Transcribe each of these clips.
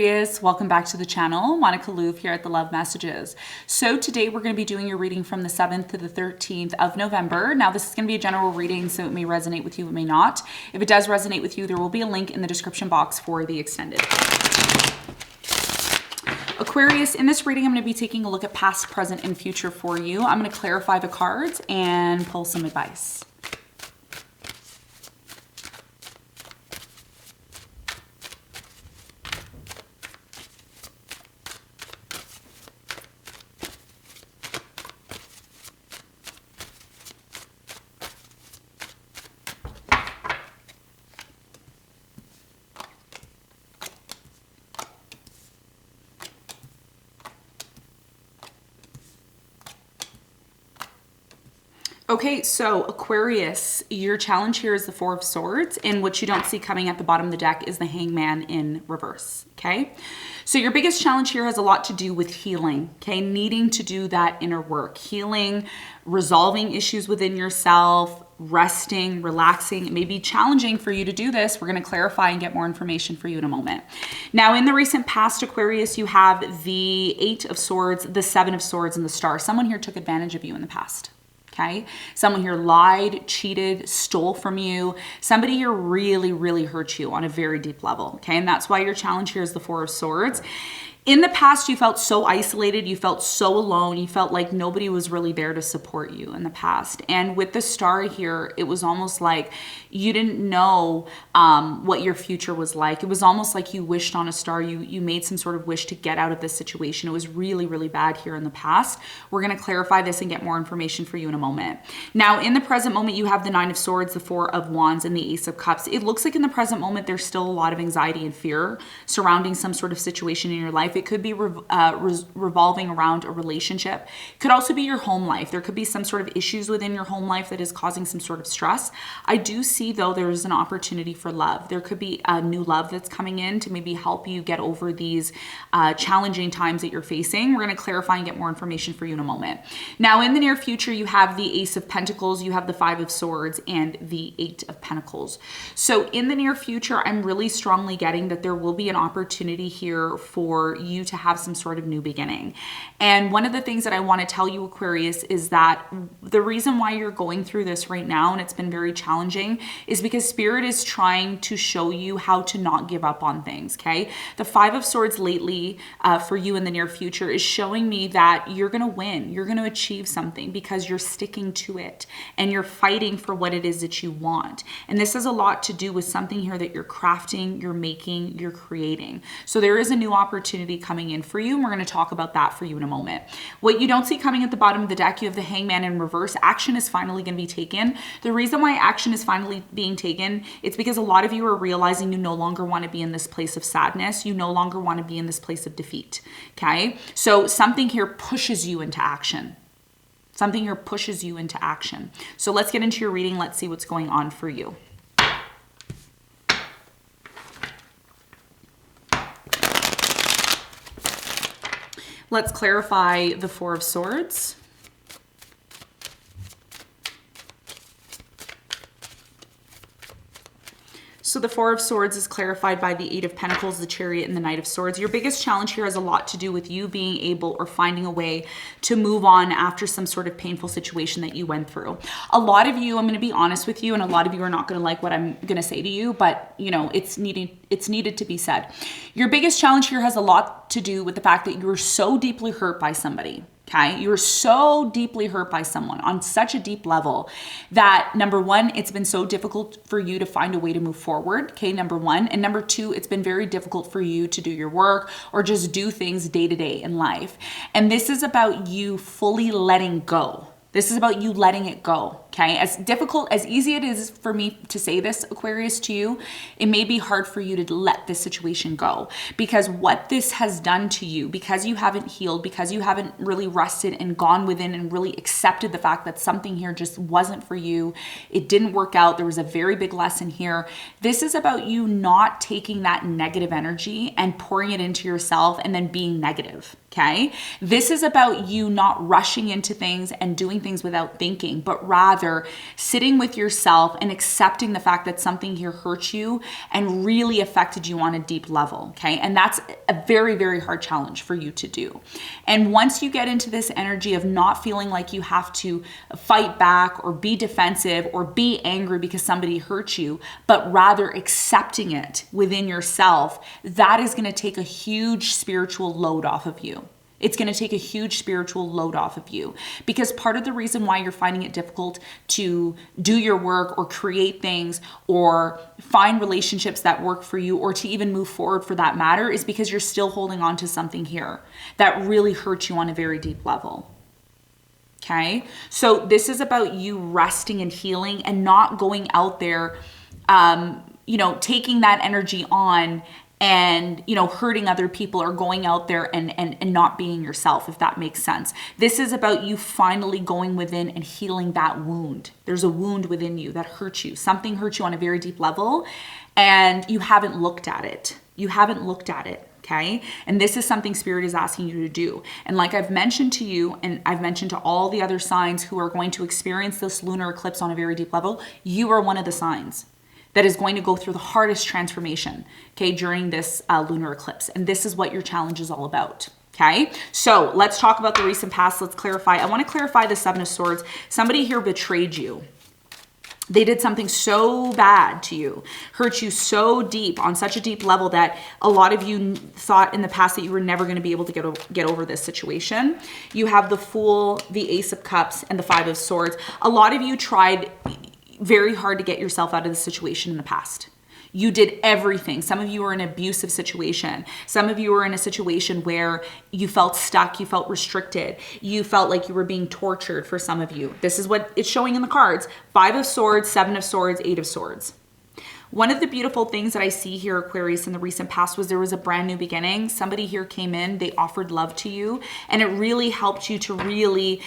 Welcome back to the channel. Monica Louv here at the Love Messages. So today we're going to be doing your reading from the 7th to the 13th of November. Now this is going to be a general reading, so it may resonate with you, it may not. If it does resonate with you, there will be a link in the description box for the extended. Aquarius, in this reading I'm going to be taking a look at past, present, and future for you. I'm going to clarify the cards and pull some advice. Okay, so Aquarius, your challenge here is the Four of Swords, and what you don't see coming at the bottom of the deck is the Hangman in reverse, okay? So your biggest challenge here has a lot to do with healing, okay? Needing to do that inner work, healing, resolving issues within yourself, resting, relaxing. It may be challenging for you to do this. We're going to clarify and get more information for you in a moment. Now, in the recent past, Aquarius, you have the Eight of Swords, the Seven of Swords, and the Star. Someone here took advantage of you in the past. Okay. Someone here lied, cheated, stole from you. Somebody here really, really hurt you on a very deep level. Okay. And that's why your challenge here is the Four of Swords. In the past, you felt so isolated, you felt so alone, you felt like nobody was really there to support you in the past. And with the Star here, it was almost like you didn't know what your future was like. It was almost like you wished on a star. You made some sort of wish to get out of this situation. It was really, really bad here in the past. We're going to clarify this and get more information for you in a moment. Now, in the present moment, you have the Nine of Swords, the Four of Wands, and the Ace of Cups. It looks like in the present moment, there's still a lot of anxiety and fear surrounding some sort of situation in your life. It could be revolving around a relationship. It could also be your home life. There could be some sort of issues within your home life that is causing some sort of stress. I do see, though, there's an opportunity for love. There could be a new love that's coming in to maybe help you get over these challenging times that you're facing. We're going to clarify and get more information for you in a moment. Now, in the near future, you have the Ace of Pentacles, you have the Five of Swords, and the Eight of Pentacles. So in the near future, I'm really strongly getting that there will be an opportunity here for you to have some sort of new beginning. And one of the things that I want to tell you, Aquarius, is that the reason why you're going through this right now, and it's been very challenging, is because Spirit is trying to show you how to not give up on things, okay? The Five of Swords lately for you in the near future is showing me that you're going to win. You're going to achieve something because you're sticking to it and you're fighting for what it is that you want. And this has a lot to do with something here that you're crafting, you're making, you're creating. So there is a new opportunity coming in for you, and we're going to talk about that for you in a moment. What you don't see coming at the bottom of the deck, you have the Hangman in reverse. Action is finally going to be taken. The reason why action is finally being taken, it's because a lot of you are realizing you no longer want to be in this place of sadness. You no longer want to be in this place of defeat. Okay? So something here pushes you into action. Something here pushes you into action. So let's get into your reading. Let's see what's going on for you. Let's clarify the Four of Swords. So the Four of Swords is clarified by the Eight of Pentacles, the Chariot, and the Knight of Swords. Your biggest challenge here has a lot to do with you being able or finding a way to move on after some sort of painful situation that you went through. A lot of you, I'm going to be honest with you, and a lot of you are not going to like what I'm going to say to you, but you know, it's needed to be said. Your biggest challenge here has a lot to do with the fact that you were so deeply hurt by somebody. Okay, you were so deeply hurt by someone on such a deep level that, number one, it's been so difficult for you to find a way to move forward. Okay, number one. And number two, it's been very difficult for you to do your work or just do things day to day in life. And this is about you fully letting go. This is about you letting it go, okay? As difficult, as easy it is for me to say this, Aquarius, to you, it may be hard for you to let this situation go, because what this has done to you, because you haven't healed, because you haven't really rested and gone within and really accepted the fact that something here just wasn't for you, it didn't work out, there was a very big lesson here. This is about you not taking that negative energy and pouring it into yourself and then being negative. Okay. This is about you not rushing into things and doing things without thinking, but rather sitting with yourself and accepting the fact that something here hurt you and really affected you on a deep level. Okay. And that's a very, very hard challenge for you to do. And once you get into this energy of not feeling like you have to fight back or be defensive or be angry because somebody hurt you, but rather accepting it within yourself, that is going to take a huge spiritual load off of you. It's going to take a huge spiritual load off of you, because part of the reason why you're finding it difficult to do your work or create things or find relationships that work for you, or to even move forward for that matter, is because you're still holding on to something here that really hurts you on a very deep level. Okay. So this is about you resting and healing and not going out there, taking that energy on and, hurting other people, or going out there and not being yourself, if that makes sense. This is about you finally going within and healing that wound. There's a wound within you that hurt you. Something hurt you on a very deep level and you haven't looked at it. You haven't looked at it. Okay. And this is something Spirit is asking you to do. And like I've mentioned to you, and I've mentioned to all the other signs who are going to experience this lunar eclipse on a very deep level, you are one of the signs that is going to go through the hardest transformation, okay, during this lunar eclipse. And this is what your challenge is all about. Okay, so let's talk about the recent past. Let's clarify. I want to clarify the Seven of Swords. Somebody here betrayed you. They did something so bad to you, hurt you so deep on such a deep level that a lot of you thought in the past that you were never going to be able to get over this situation. You have the Fool, the Ace of Cups, and the Five of Swords. A lot of you tried very hard to get yourself out of the situation in the past. You did everything. Some of you were in an abusive situation. Some of you were in a situation where you felt stuck, you felt restricted, you felt like you were being tortured for some of you. This is what it's showing in the cards. Five of Swords, Seven of Swords, Eight of Swords. One of the beautiful things that I see here, Aquarius, in the recent past was there was a brand new beginning. Somebody here came in, they offered love to you, and it really helped you to really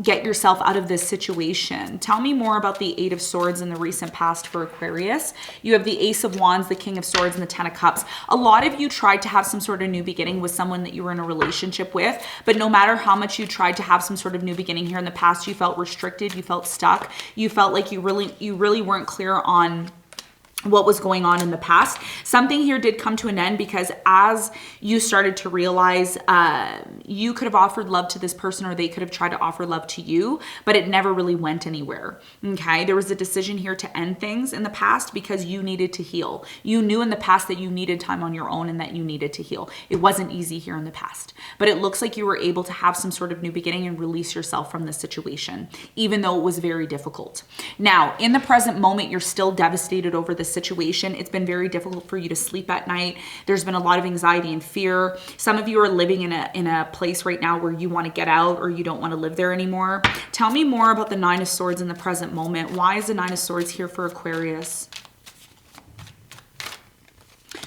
get yourself out of this situation. Tell me more about the Eight of Swords in the recent past for Aquarius. You have the Ace of Wands, the King of Swords, and the Ten of Cups. A lot of you tried to have some sort of new beginning with someone that you were in a relationship with, but no matter how much you tried to have some sort of new beginning here in the past, you felt restricted, you felt stuck, you felt like you really weren't clear on what was going on in the past. Something here did come to an end, because as you started to realize you could have offered love to this person, or they could have tried to offer love to you, but it never really went anywhere. Okay, there was a decision here to end things in the past because you needed to heal. You knew in the past that you needed time on your own and that you needed to heal. It wasn't easy here in the past, but it looks like you were able to have some sort of new beginning and release yourself from this situation, even though it was very difficult. Now, in the present moment, you're still devastated over this situation. It's been very difficult for you to sleep at night. There's been a lot of anxiety and fear. Some of you are living in a place right now where you want to get out, or you don't want to live there anymore. Tell me more about the Nine of Swords in the present moment. Why is the Nine of Swords here for Aquarius?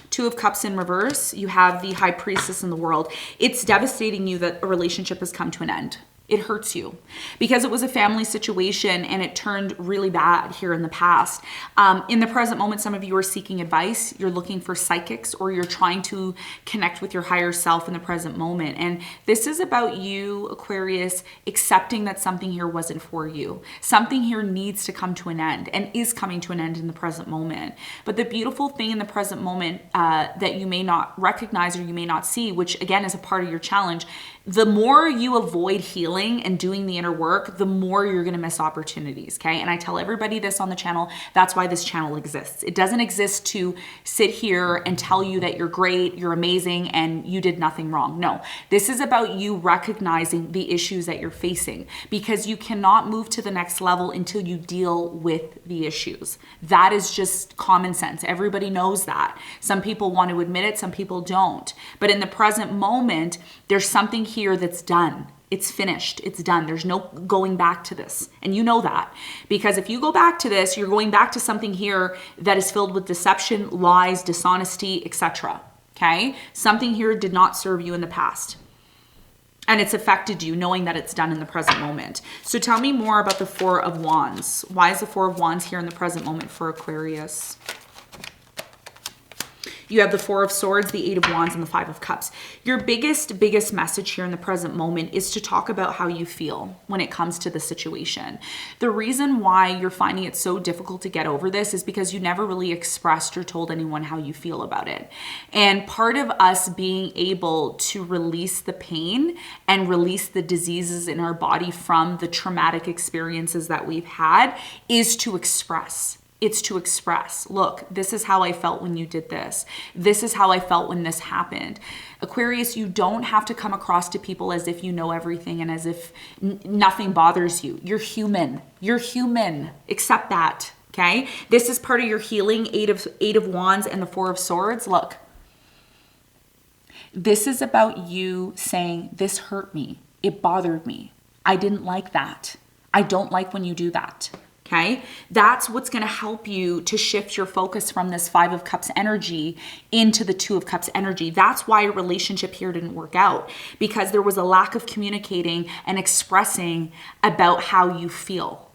Two of Cups in reverse. You have the High Priestess in the World. It's devastating you that a relationship has come to an end. It hurts you because it was a family situation and it turned really bad here in the past. In the present moment, some of you are seeking advice. You're looking for psychics, or you're trying to connect with your higher self in the present moment. And this is about you, Aquarius, accepting that something here wasn't for you. Something here needs to come to an end and is coming to an end in the present moment. But the beautiful thing in the present moment that you may not recognize or you may not see, which again is a part of your challenge, the more you avoid healing and doing the inner work, the more you're going to miss opportunities. Okay. And I tell everybody this on the channel. That's why this channel exists. It doesn't exist to sit here and tell you that you're great, you're amazing, and you did nothing wrong. No, this is about you recognizing the issues that you're facing, because you cannot move to the next level until you deal with the issues. That is just common sense. Everybody knows that. Some people want to admit it, some people don't. But in the present moment, there's something here that's done. It's finished. It's done. There's no going back to this. And you know that, because if you go back to this, you're going back to something here that is filled with deception, lies, dishonesty, etc. Okay? Something here did not serve you in the past. And it's affected you, knowing that it's done in the present moment. So tell me more about the Four of Wands. Why is the Four of Wands here in the present moment for Aquarius? You have the Four of Swords, the Eight of Wands, and the Five of Cups. Your biggest message here in the present moment is to talk about how you feel when it comes to the situation. The reason why you're finding it so difficult to get over this is because you never really expressed or told anyone how you feel about it. And part of us being able to release the pain and release the diseases in our body from the traumatic experiences that we've had is to express. It's to express, look, this is how I felt when you did this. This is how I felt when this happened. Aquarius, you don't have to come across to people as if you know everything and as if nothing bothers you. You're human. You're human. Accept that, okay? This is part of your healing, Eight of Wands and the Four of Swords. Look, this is about you saying, this hurt me. It bothered me. I didn't like that. I don't like when you do that. Okay, that's what's going to help you to shift your focus from this Five of Cups energy into the Two of Cups energy. That's why your relationship here didn't work out, because there was a lack of communicating and expressing about how you feel.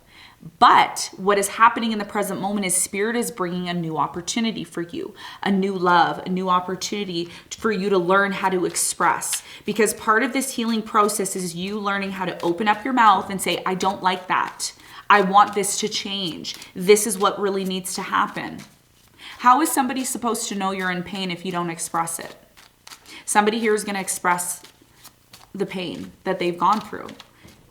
But what is happening in the present moment is Spirit is bringing a new opportunity for you, a new love, a new opportunity for you to learn how to express. Because part of this healing process is you learning how to open up your mouth and say, I don't like that. I want this to change. This is what really needs to happen. How is somebody supposed to know you're in pain if you don't express it? Somebody here is going to express the pain that they've gone through.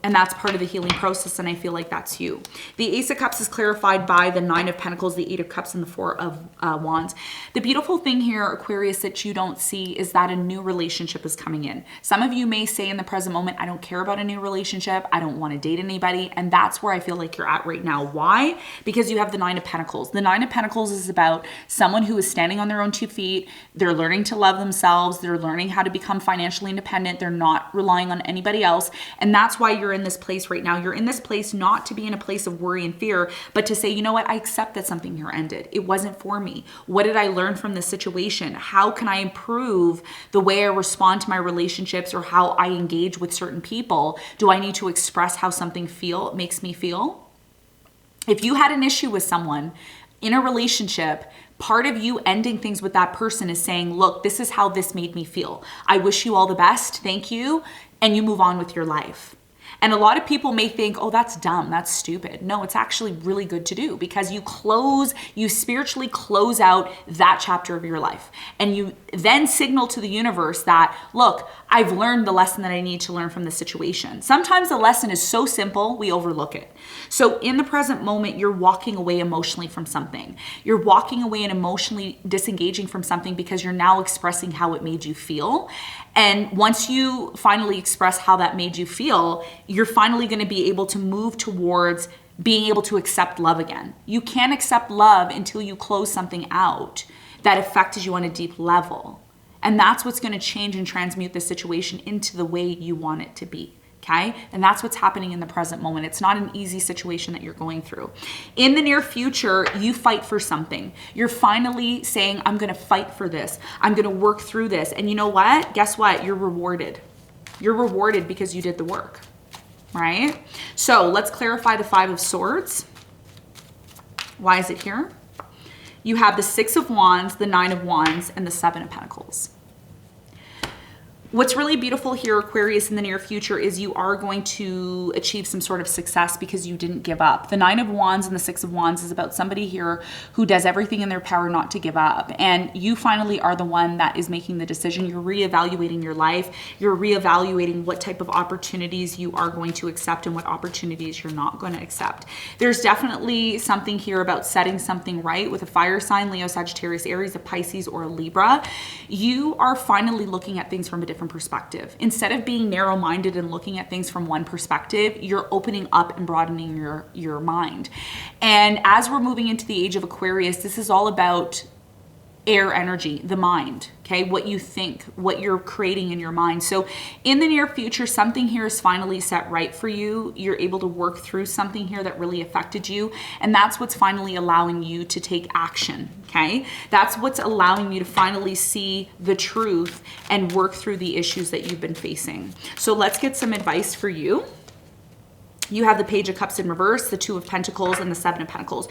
And that's part of the healing process, and I feel like that's you. The Ace of Cups is clarified by the Nine of Pentacles, the Eight of Cups, and the Four of Wands. The beautiful thing here, Aquarius, that you don't see is that a new relationship is coming in. Some of you may say in the present moment, I don't care about a new relationship. I don't want to date anybody. And that's where I feel like you're at right now. Why? Because you have the Nine of Pentacles. The Nine of Pentacles is about someone who is standing on their own 2 feet. They're learning to love themselves. They're learning how to become financially independent. They're not relying on anybody else. And that's why you're in this place right now. You're in this place not to be in a place of worry and fear, but to say, you know what? I accept that something here ended. It wasn't for me. What did I learn from this situation? How can I improve the way I respond to my relationships or how I engage with certain people? Do I need to express how something makes me feel? If you had an issue with someone in a relationship, part of you ending things with that person is saying, look, this is how this made me feel. I wish you all the best. Thank you. And you move on with your life. And a lot of people may think, oh, that's dumb, that's stupid. No, it's actually really good to do, because you spiritually close out that chapter of your life. And you then signal to the universe that, look, I've learned the lesson that I need to learn from the situation. Sometimes the lesson is so simple, we overlook it. So in the present moment, you're walking away emotionally from something. You're walking away and emotionally disengaging from something because you're now expressing how it made you feel. And once you finally express how that made you feel, you're finally going to be able to move towards being able to accept love again. You can't accept love until you close something out that affected you on a deep level. And that's what's going to change and transmute the situation into the way you want it to be. Okay? And that's what's happening in the present moment. It's not an easy situation that you're going through. In the near future, you fight for something. You're finally saying, I'm going to fight for this. I'm going to work through this. And you know what? Guess what? You're rewarded. You're rewarded because you did the work, right? So let's clarify the Five of Swords. Why is it here? You have the Six of Wands, the Nine of Wands, and the Seven of Pentacles. What's really beautiful here, Aquarius, in the near future is you are going to achieve some sort of success because you didn't give up. The Nine of Wands and the Six of Wands is about somebody here who does everything in their power not to give up. And you finally are the one that is making the decision. You're reevaluating your life. You're reevaluating what type of opportunities you are going to accept and what opportunities you're not going to accept. There's definitely something here about setting something right with a fire sign, Leo, Sagittarius, Aries, a Pisces, or a Libra. You are finally looking at things from a different perspective. Instead of being narrow-minded and looking at things from one perspective, you're opening up and broadening your mind. And as we're moving into the age of Aquarius, this is all about air energy, the mind, okay? What you think, what you're creating in your mind. So in the near future, something here is finally set right for you. You're able to work through something here that really affected you. And that's what's finally allowing you to take action, okay? That's what's allowing you to finally see the truth and work through the issues that you've been facing. So let's get some advice for you. You have the Page of Cups in reverse, the Two of Pentacles, and the Seven of Pentacles.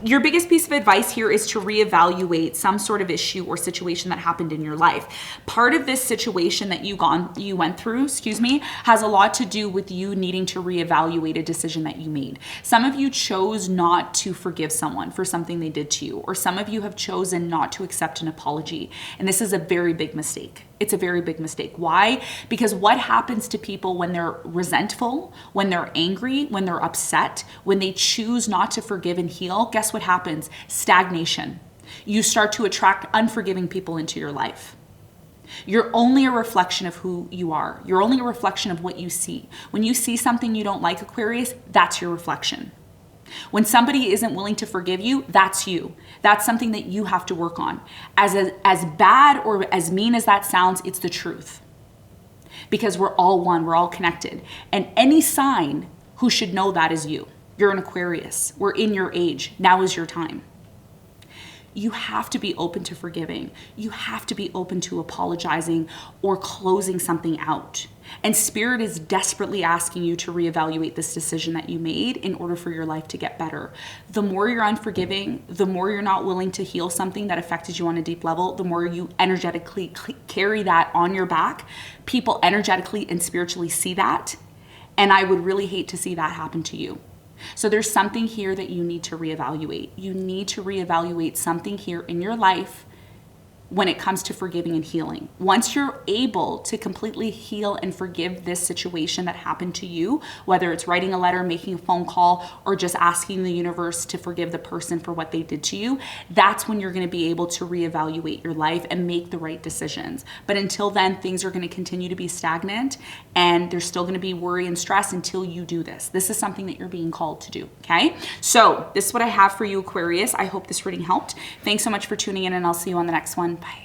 Your biggest piece of advice here is to reevaluate some sort of issue or situation that happened in your life. Part of this situation that you went through, has a lot to do with you needing to reevaluate a decision that you made. Some of you chose not to forgive someone for something they did to you, or some of you have chosen not to accept an apology. And this is a very big mistake. It's a very big mistake. Why? Because what happens to people when they're resentful, when they're angry, when they're upset, when they choose not to forgive and heal, guess what happens? Stagnation. You start to attract unforgiving people into your life. You're only a reflection of who you are. You're only a reflection of what you see. When you see something you don't like, Aquarius, that's your reflection. When somebody isn't willing to forgive you, that's you. That's something that you have to work on. As bad or as mean as that sounds, it's the truth. Because we're all one, we're all connected. And any sign who should know that is you. You're an Aquarius. We're in your age. Now is your time. You have to be open to forgiving. You have to be open to apologizing or closing something out. And Spirit is desperately asking you to reevaluate this decision that you made in order for your life to get better. The more you're unforgiving, the more you're not willing to heal something that affected you on a deep level, the more you energetically carry that on your back. People energetically and spiritually see that. And I would really hate to see that happen to you. So there's something here that you need to reevaluate. You need to reevaluate something here in your life when it comes to forgiving and healing. Once you're able to completely heal and forgive this situation that happened to you, whether it's writing a letter, making a phone call, or just asking the universe to forgive the person for what they did to you, that's when you're going to be able to reevaluate your life and make the right decisions. But until then, things are going to continue to be stagnant, and there's still going to be worry and stress until you do this. This is something that you're being called to do, okay? So this is what I have for you, Aquarius. I hope this reading helped. Thanks so much for tuning in, and I'll see you on the next one. Bye.